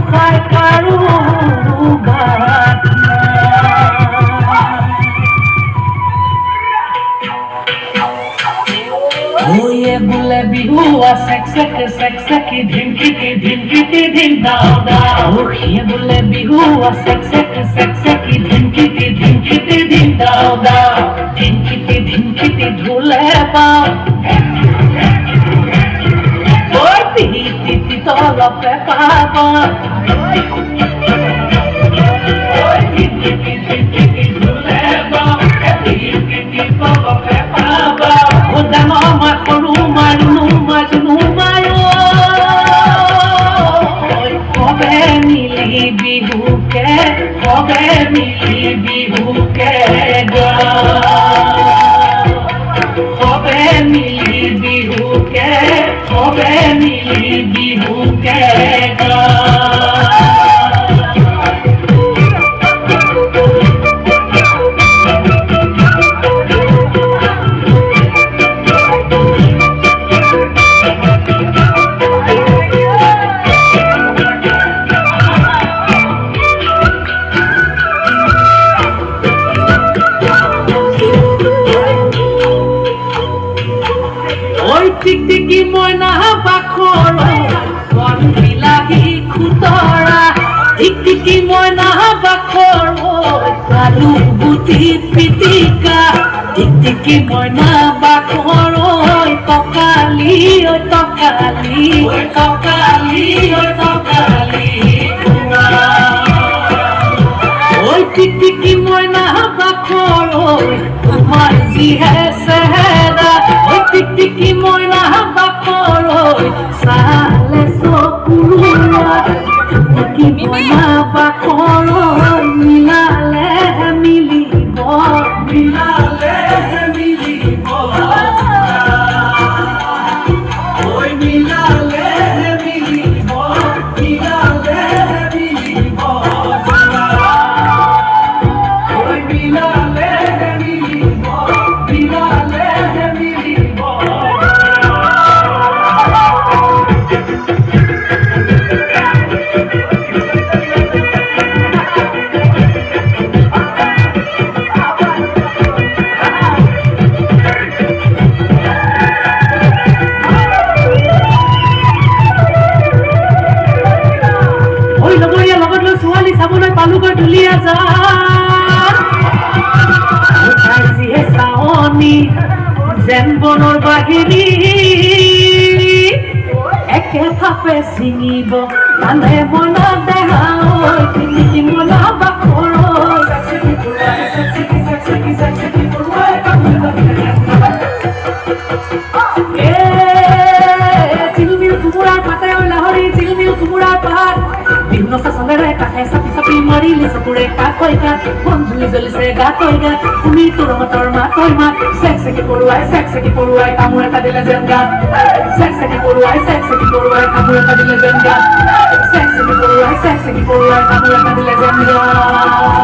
খাই কাৰো গাত ওয়ে বোলে বিহু চেক চেকি ধিমকিটি ধিম দাও দাও ওয়ে বোলে বিহু চেক চেকি ধিমকিটি ধিম দাও দাও ধিমকিটি ঢোলে পাও ওই পিটি তলপে পাবা ওই ধিমকিটি ঢোলে পাও পিটি তলপে পাবা ও জানো মা সৰু মাৰুনো মাজনো মায়ো কবে মিলি বিহুকে কবে মিলি বিহুকে টিকটিকি মইনা বাখৰ বন বিলাহী খুতৰা টিকটিকি মইনা বাখৰ আলু গুটি পিটিকা টিকটিকি মইনা বাখৰ তকালি ঐ টিকটিকি মইনা বাখৰ তোমাৰ যিহে চেহেৰা টিকটিকি মইনা বাখৰ চালে চকুৰা টিকটিকি মইনা বাখৰ মিলালে মিলিব ঐ মিলালে মিলিব চাবলৈ পালোগৈ ঢুলীয়া যিহে চাৱনী যেন বনৰ বাহিনী একে থাপে ছিঙিব মানে মনা দেহা টিকটিকি মনা বাখৰ চিলমিল কুমুৰাৰ পাতে লাহৰি চিলমিল কুমুৰাৰ পাত বিহুনো চাচলেৰে কাষে চাপি মাৰিলি চকুৰে কাকৈ গাত মন জ্বলিছে গাকৈ গাত তুমি তোৰ মতৰ মাকৈ মাত চেক চেকি পৰুৱাই কামোৰ এটা দিলে যেন গাত চেক চেকি পৰুৱাই কামোৰ এটা দিলে যেন গাত চেক চেকি পৰুৱাই কামোৰ এটা দিলে যেন গাত